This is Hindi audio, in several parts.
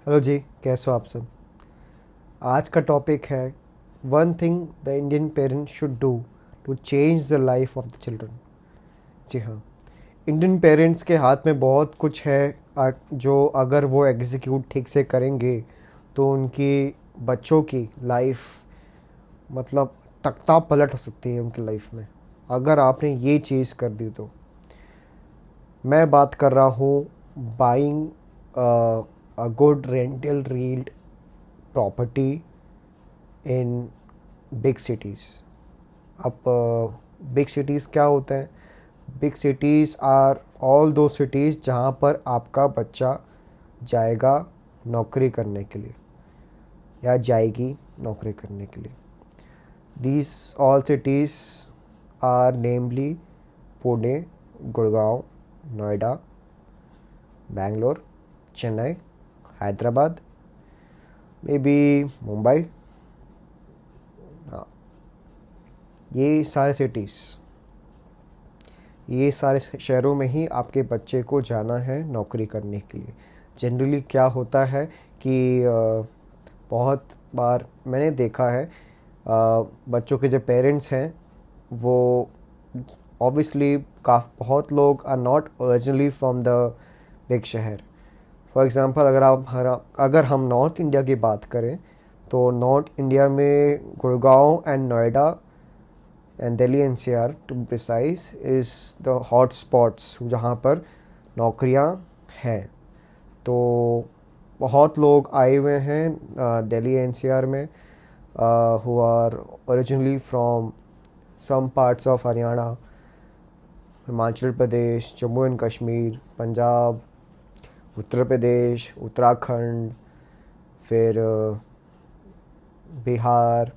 हेलो जी, कैसे हो आप सब। आज का टॉपिक है one thing the Indian parents should do to change the life of the children. जी हाँ, इंडियन पेरेंट्स के हाथ में बहुत कुछ है जो अगर वो एग्जीक्यूट ठीक से करेंगे तो उनकी बच्चों की लाइफ मतलब तख्ता पलट हो सकती है उनकी लाइफ में, अगर आपने ये चीज़ कर दी तो। मैं बात कर रहा हूँ buying a good rental reeled property in big cities. अब बिग सिटीज़ क्या होते हैं? बिग सिटीज़ आर ऑल दो सिटीज़ जहाँ पर आपका बच्चा जाएगा नौकरी करने के लिए या जाएगी नौकरी करने के लिए। These all cities are namely Pune, Gurgaon, Noida, Bangalore, Chennai, Hyderabad, may be Mumbai. ये सारे सिटीज़, ये सारे शहरों में ही आपके बच्चे को जाना है नौकरी करने के लिए। जनरली क्या होता है कि बहुत बार मैंने देखा है बच्चों के जो पेरेंट्स हैं वो ऑब्वियसली बहुत लोग are not originally from the big शहर। फॉर एग्ज़ाम्पल अगर हम नॉर्थ इंडिया की बात करें तो नॉर्थ इंडिया में Gurgaon and Noida and Delhi NCR to be precise is the hot spots जहाँ पर नौकरियाँ हैं। तो बहुत लोग आए हुए हैं दिल्ली एनसीआर में who are originally from some parts of Haryana, Himachal Pradesh, Jammu and Kashmir, Punjab, Uttar Pradesh, Uttarakhand, फिर Bihar,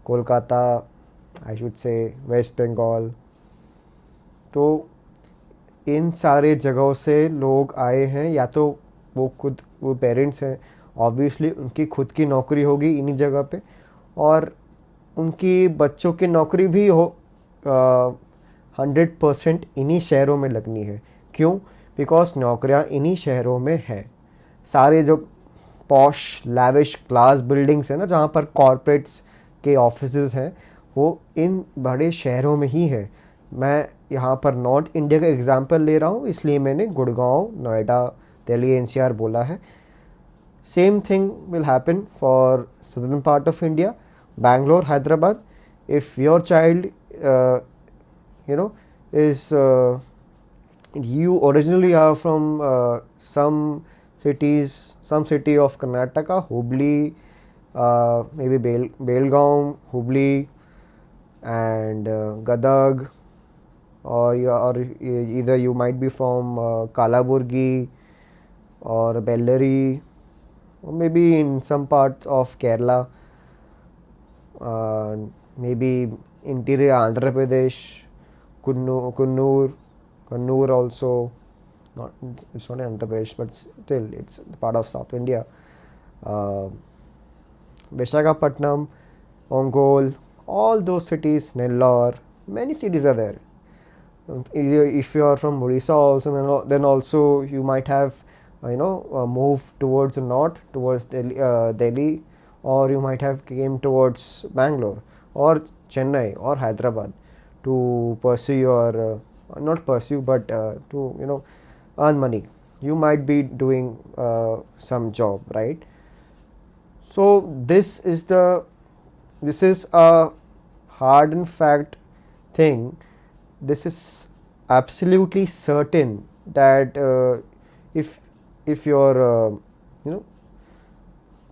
Kolkata, I should say West Bengal. तो इन सारे जगहों से लोग आए हैं, या तो वो पेरेंट्स हैं, ऑब्वियसली उनकी खुद की नौकरी होगी इन्हीं जगह पे, और उनकी बच्चों की नौकरी भी 100% इन्हीं शहरों में लगनी है। क्यों? बिकॉज नौकरियां इन्हीं शहरों में है। सारे जो पॉश लैविश क्लास बिल्डिंग्स हैं ना, जहाँ पर कॉरपोरेट्स के ऑफिसेज हैं, वो इन बड़े शहरों में ही है। मैं यहाँ पर नॉर्थ इंडिया का एग्जांपल ले रहा हूँ, इसलिए मैंने गुड़गांव, नोएडा, दिल्ली एनसीआर बोला है। Same thing will happen for southern part of India, Bangalore, Hyderabad. If your child you know is you originally are from some city of Karnataka, Hubli, maybe Belgaum, Hubli, and Gadag, or either you might be from Kalaburgi or Bellary, or maybe in some parts of Kerala, uh, maybe interior Andhra Pradesh, Kannur also. Not, it's not Andhra Pradesh, but still it's part of South India. Uh, Visakhapatnam, Ongole, all those cities, Nellore, many cities are there. If you are from Odisha also, then also you might have moved towards the north, towards Delhi, or you might have came towards Bangalore or Chennai or Hyderabad to pursue your not pursue, but to earn money. You might be doing some job, right? So this is a hard and fact thing. This is absolutely certain that if if your you know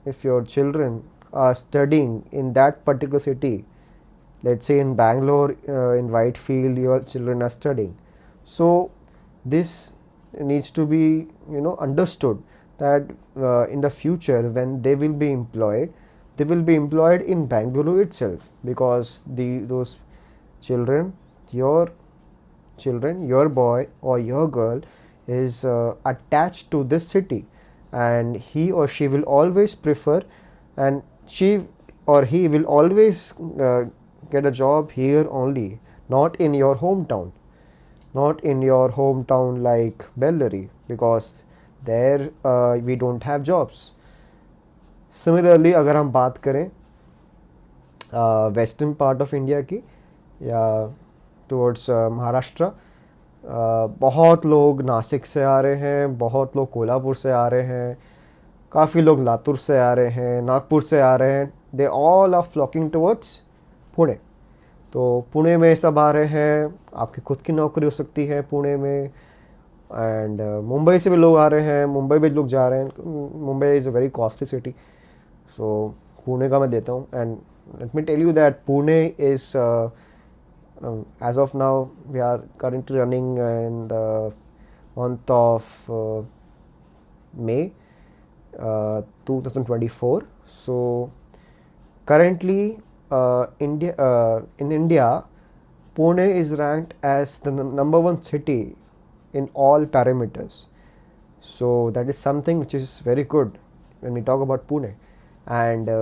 if your children are studying in that particular city, let's say in Bangalore, in Whitefield, your children are studying. So this needs to be understood that in the future when they will be employed, they will be employed in Bangalore itself, because those children, your your boy or your girl is attached to this city, and he or she will always prefer, and she or he will always get a job here only, not in your hometown, not in your hometown like Bellary, because there we don't have jobs. Similarly अगर हम बात करें वेस्टर्न पार्ट ऑफ इंडिया की या टुवर्ड्स महाराष्ट्र, बहुत लोग नासिक से आ रहे हैं, बहुत लोग कोल्हापुर से आ रहे हैं, काफ़ी लोग लातूर से आ रहे हैं, नागपुर से आ रहे हैं. They all are flocking towards Pune. तो पुणे में सब आ रहे हैं. आपकी खुद की नौकरी हो सकती है पुणे में. एंड मुंबई से भी लोग आ रहे हैं, मुंबई भी लोग जा रहे हैं. Mumbai is a very costly city. So Pune का मैं देता हूँ. And let me tell you that Pune is as of now we are currently running in the month of May 2024. So currently in India, Pune is ranked as the number one city in all parameters. So that is something which is very good when we talk about Pune. And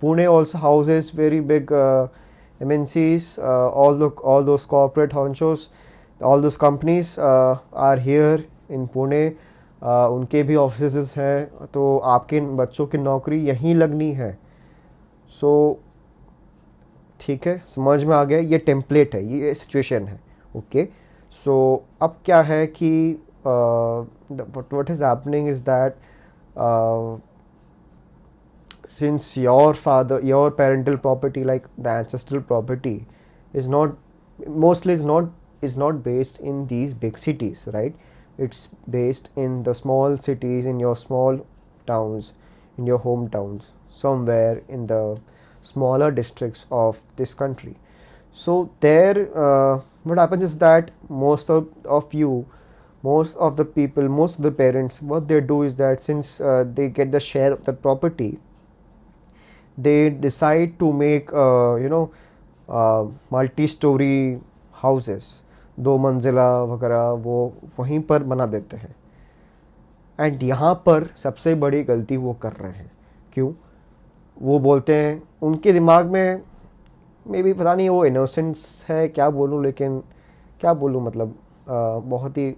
Pune also houses very big MNCs, all those corporate honchos, all those companies are here in Pune. उनके भी ऑफिसेस हैं, तो आपके बच्चों की नौकरी यहीं लगनी है. सो ठीक है, समझ में आ गया. ये टेम्पलेट है, ये सिचुएशन है. ओके. सो अब क्या है कि what is happening is that since your parental property, like the ancestral property, is not based in these big cities, right? It's based in the small cities, in your small towns, in your hometowns, somewhere in the smaller districts of this country. So there what happens is that most of the people, most of the parents, what they do is that since they get the share of the property, they decide to make multi-story houses, 2 मंजिला वगैरह वो वहीं पर बना देते हैं. एंड यहाँ पर सबसे बड़ी गलती वो कर रहे हैं. क्यों? वो बोलते हैं, उनके दिमाग में मे बी पता नहीं वो इनोसेंस है क्या बोलूँ, लेकिन क्या बोलूँ मतलब बहुत ही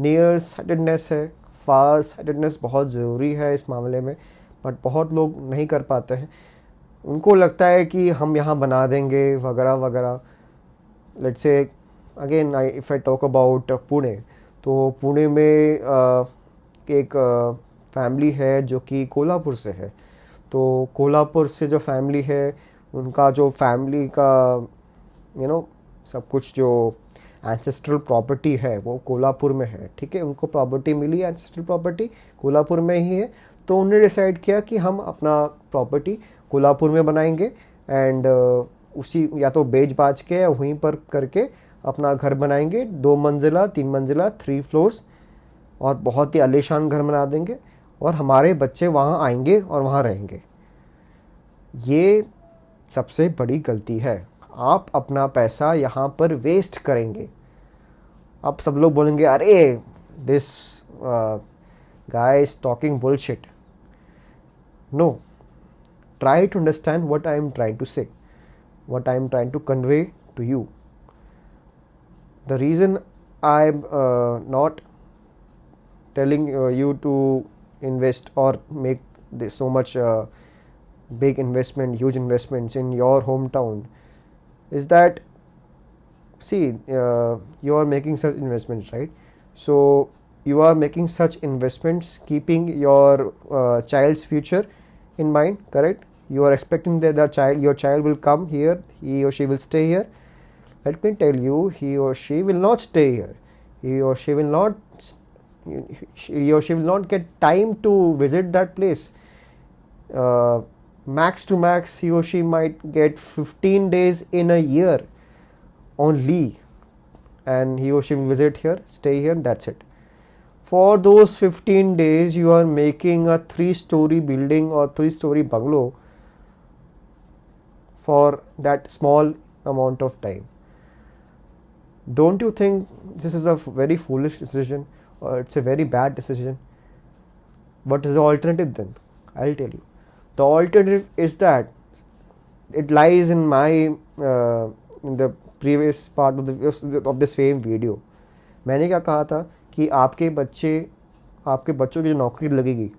नियर साइटेडनेस है. फार साइटेडनेस बहुत ज़रूरी है इस मामले में, बट बहुत लोग नहीं कर पाते हैं. उनको लगता है कि हम यहाँ बना देंगे वगैरह वगैरह. Let's say again if I talk about Pune, तो पुणे में एक फैमिली है जो कि कोल्हापुर से है. तो कोल्हापुर से जो फैमिली है, उनका जो फैमिली का सब कुछ जो एंसेस्ट्रल प्रॉपर्टी है वो कोल्हापुर में है. ठीक है, उनको प्रॉपर्टी मिली, एंसेस्ट्रल प्रॉपर्टी कोल्हापुर में ही है. तो उन्होंने डिसाइड किया कि हम अपना प्रॉपर्टी कोल्हापुर में बनाएंगे एंड उसी या तो बेच बाच के या वहीं पर करके अपना घर बनाएंगे. 2 मंजिला, 3 मंजिला, 3 फ्लोर्स, और बहुत ही आलीशान घर बना देंगे और हमारे बच्चे वहाँ आएंगे और वहाँ रहेंगे. ये सबसे बड़ी गलती है. आप अपना पैसा यहाँ पर वेस्ट करेंगे. अब सब लोग बोलेंगे, अरे this guy is talking bullshit. No, try to understand what I am trying to say, what I am trying to convey to you. The reason I am not telling you to invest or make so much big investment, huge investments in your hometown is that, see, you are making such investments, right? So you are making such investments keeping your child's future in mind, correct? You are expecting that your child will come here, he or she will stay here. Let me tell you, he or she will not stay here. He or she will not get time to visit that place. Max to max, he or she might get 15 days in a year only, and he or she will visit here, stay here, that's it. For those 15 days, you are making a 3-story building or 3-story bungalow for that small amount of time. Don't you think this is a very foolish decision, or it's a very bad decision? What is the alternative then? I'll tell you. The alternative is that it lies in my in the previous part of the same video. मैंने क्या कहा था कि आपके बच्चे आपके बच्चों की जो नौकरी लगेगी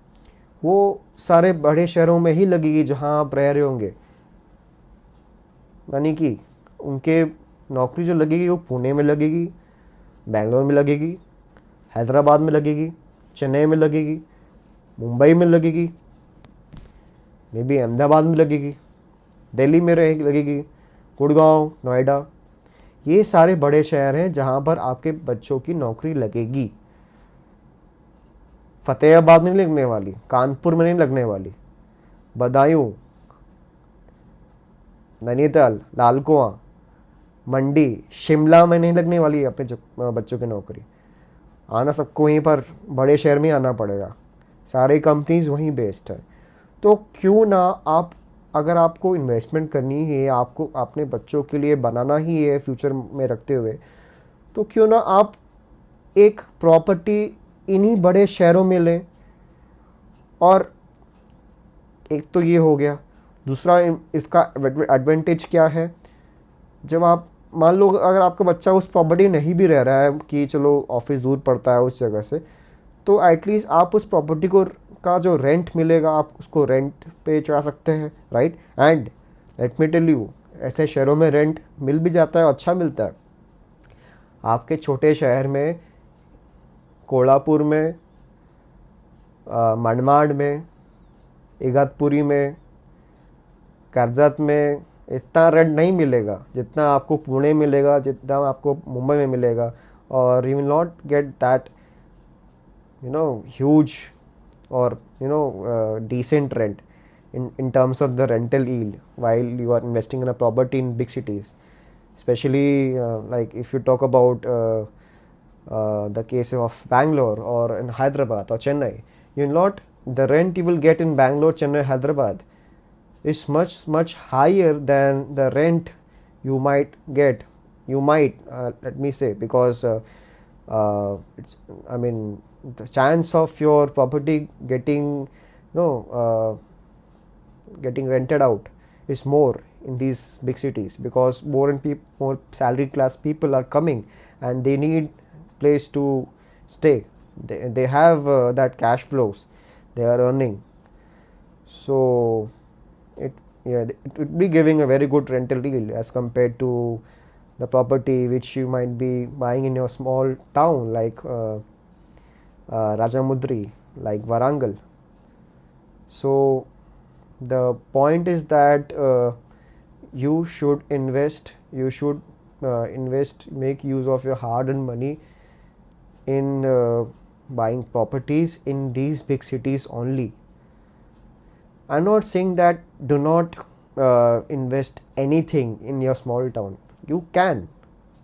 वो सारे बड़े शहरों में ही लगेगी जहाँ आप रह रहे होंगे, यानी कि उनके नौकरी जो लगेगी वो पुणे में लगेगी, बेंगलोर में लगेगी, हैदराबाद में लगेगी, चेन्नई में लगेगी, मुंबई में लगेगी, मे बी अहमदाबाद में लगेगी, दिल्ली में लगेगी, गुड़गांव, नोएडा। ये सारे बड़े शहर हैं जहाँ पर आपके बच्चों की नौकरी लगेगी। फतेहाबाद में नहीं लगने वाली, कानपुर में नहीं लगने वाली, बदायूं, नैनीताल, लाल कुआं, मंडी, शिमला में नहीं लगने वाली अपने बच्चों की नौकरी। आना सबको वहीं पर बड़े शहर में आना पड़ेगा, सारी कंपनीज वहीं बेस्ड है। तो क्यों ना आप, अगर आपको इन्वेस्टमेंट करनी है, आपको अपने बच्चों के लिए बनाना ही है फ्यूचर में रखते हुए, तो क्यों ना आप एक प्रॉपर्टी इन्हीं बड़े शहरों में लें। और एक तो ये हो गया, दूसरा इसका एडवांटेज क्या है, जब आप मान लो अगर आपका बच्चा उस प्रॉपर्टी नहीं भी रह रहा है कि चलो ऑफिस दूर पड़ता है उस जगह से, तो एटलीस्ट आप उस प्रॉपर्टी को का जो रेंट मिलेगा आप उसको रेंट पे चढ़ा सकते हैं, right. And let me tell you, ऐसे शहरों में रेंट मिल भी जाता है, अच्छा मिलता है। आपके छोटे शहर में, कोल्हापुर में, मनमाड में, इगतपुरी में, कर्जत में इतना रेंट नहीं मिलेगा जितना आपको पुणे मिलेगा, जितना आपको मुंबई में मिलेगा। और you will not get that huge or decent rent in terms of the rental yield while you are investing in a property in big cities, especially like if you talk about the case of Bangalore or in Hyderabad or Chennai. The rent you will get in Bangalore, Chennai, Hyderabad is much higher than the rent you might get, let me say, because it's, I mean, the chance of your property getting getting rented out is more in these big cities, because more salary class people are coming and they need place to stay. They have that cash flows they are earning, so it would be giving a very good rental yield as compared to the property which you might be buying in your small town like Rajamundry, like Warangal. So the point is that you should invest, make use of your hard-earned money in buying properties in these big cities only. I'm not saying that do not invest anything in your small town. You can,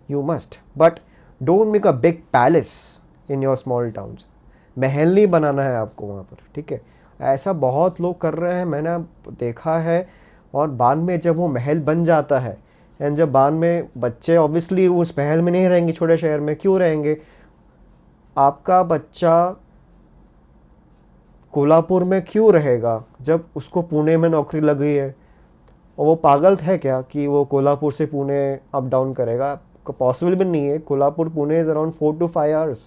you must, but don't make a big palace in your small towns. महल नहीं बनाना है आपको वहाँ पर, ठीक है। ऐसा बहुत लोग कर रहे हैं, मैंने देखा है। और बाद में जब वो महल बन जाता है, एंड जब बाद में बच्चे ऑब्वियसली उस महल में नहीं रहेंगे, छोटे शहर में क्यों रहेंगे। आपका बच्चा कोल्हापुर में क्यों रहेगा जब उसको पुणे में नौकरी लग गई है। और वो पागल है क्या कि वो कोल्हापुर से पुणे अप डाउन करेगा। पॉसिबल भी नहीं है। Kolhapur Pune is around 4 to 5 hours।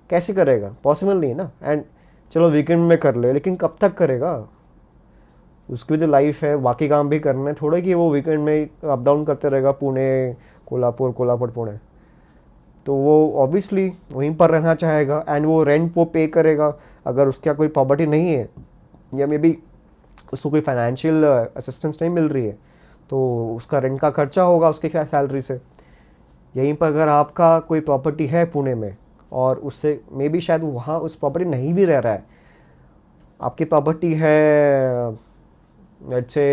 कैसे करेगा, पॉसिबल नहीं है ना। एंड चलो वीकेंड में कर ले, लेकिन कब तक करेगा। उसकी भी तो लाइफ है, बाकी काम भी करना है, थोड़ा कि वो वीकेंड में अप डाउन करते रहेगा पुणे कोल्हापुर, कोल्हापुर पुणे। तो वो ऑब्वियसली वहीं पर रहना चाहेगा, एंड वो रेंट वो पे करेगा। अगर उसका कोई प्रॉपर्टी नहीं है या मे बी उसको कोई फाइनेंशियल असिस्टेंस नहीं मिल रही है, तो उसका रेंट का खर्चा होगा उसके क्या सैलरी से। यहीं पर अगर आपका कोई प्रॉपर्टी है पुणे में और उससे मे बी शायद वहाँ उस प्रॉपर्टी नहीं भी रह रहा है, आपकी प्रॉपर्टी है अच्छे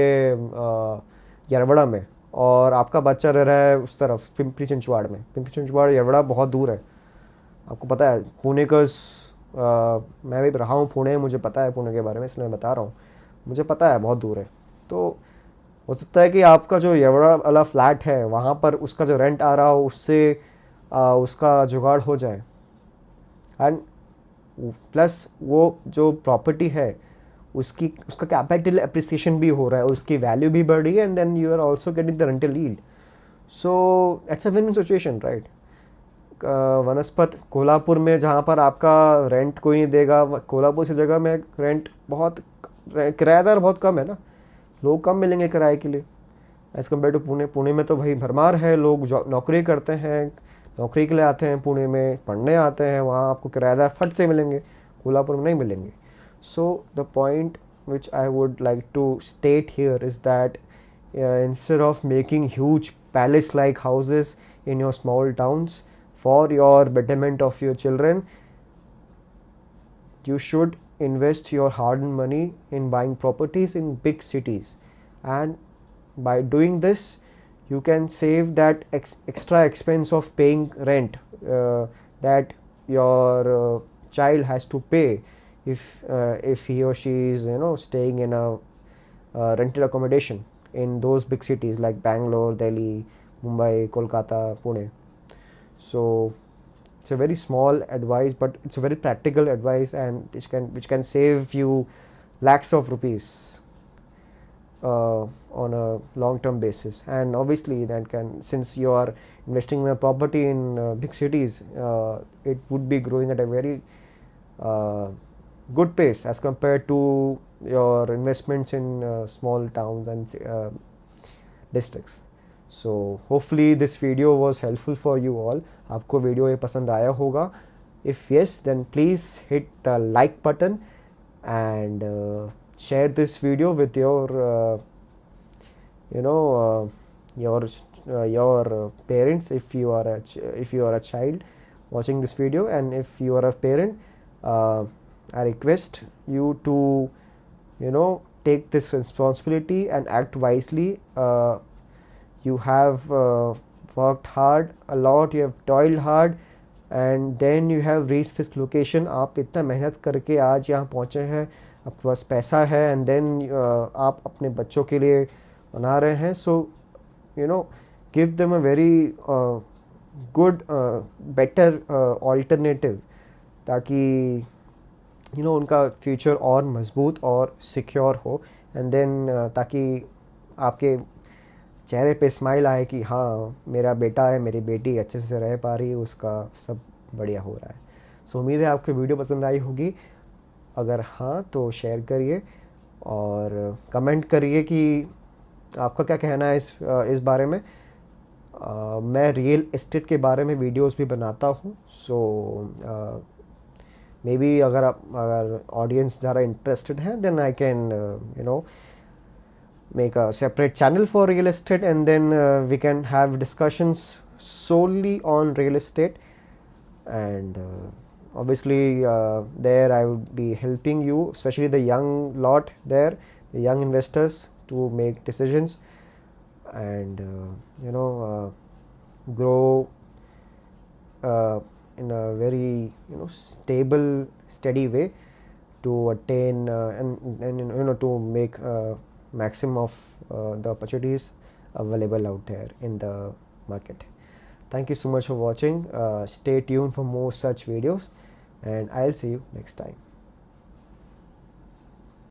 यरवड़ा में और आपका बच्चा रह रहा है उस तरफ पिंपरी चिंचवाड़ में। पिंपरी चिंचवाड़ यरवड़ा बहुत दूर है, आपको पता है। पुणे का मैं भी रहा हूँ पुणे, मुझे पता है पुणे के बारे में, इसलिए मैं बता रहा हूँ। मुझे पता है बहुत दूर है। तो हो सकता है कि आपका जो यरवड़ा वाला फ्लैट है वहाँ पर उसका जो रेंट आ रहा हो उससे उसका जुगाड़ हो जाए। एंड प्लस वो जो प्रॉपर्टी है उसका कैपिटल एप्रिसिएशन भी हो रहा है, उसकी वैल्यू भी बढ़ रही है, and then you are also getting the rental yield. So it's a win win situation, right. वनस्पत कोल्हापुर में, जहाँ पर आपका रेंट कोई नहीं देगा, कोल्हापुर से जगह में रेंट बहुत, किराएदार बहुत कम है ना, लोग कम मिलेंगे किराए के लिए as compare to Pune. Pune में तो भाई भरमार है, लोग नौकरी करते हैं, नौकरी के लिए आते हैं पुणे में, पढ़ने आते हैं, वहाँ आपको किराएदार फट से मिलेंगे, कोल्हापुर में नहीं मिलेंगे। So the point which I would like to state here is that instead of making huge palace-like houses in your small towns for your betterment of your children, you should invest your hard-earned money in buying properties in big cities, and by doing this you can save that extra expense of paying rent that your child has to pay if he or she is staying in a rented accommodation in those big cities like Bangalore, Delhi, Mumbai, Kolkata, Pune. So it's a very small advice, but it's a very practical advice, and which can save you lakhs of rupees on a long-term basis. And obviously that can, since you are investing in a property in big cities, it would be growing at a very good pace as compared to your investments in small towns and districts. So hopefully this video was helpful for you all. आपको वीडियो ये पसंद आया होगा. If yes, then please hit the like button and share this video with your parents if you are a child watching this video. And if you are a parent, I request you to take this responsibility and act wisely. You have worked hard a lot, you have toiled hard, and then you have reached this location. आप इतना मेहनत करके आज यहाँ पहुँचे हैं, आपके पास पैसा है, and then आप अपने बच्चों के लिए बना रहे हैं. So give them a very good better alternative, ताकि उनका फ्यूचर और मजबूत और सिक्योर हो. एंड देन ताकि आपके चेहरे पे स्माइल आए कि हाँ, मेरा बेटा है, मेरी बेटी अच्छे से रह पा रही है, उसका सब बढ़िया हो रहा है. सो उम्मीद है आपको वीडियो पसंद आई होगी. अगर हाँ तो शेयर करिए और कमेंट करिए कि आपका क्या कहना है इस बारे में. मैं रियल एस्टेट के बारे में वीडियोस भी बनाता हूँ. सो मे बी अगर ऑडियंस ज़्यादा इंटरेस्टेड है, then I can make a separate channel for real estate, and then we can have discussions solely on real estate. And obviously there I would be helping you, especially the young lot there, the young investors, to make decisions and grow in a very stable, steady way to attain and to make maximum of the opportunities available out there in the market. Thank you so much for watching. Stay tuned for more such videos, and I'll see you next time.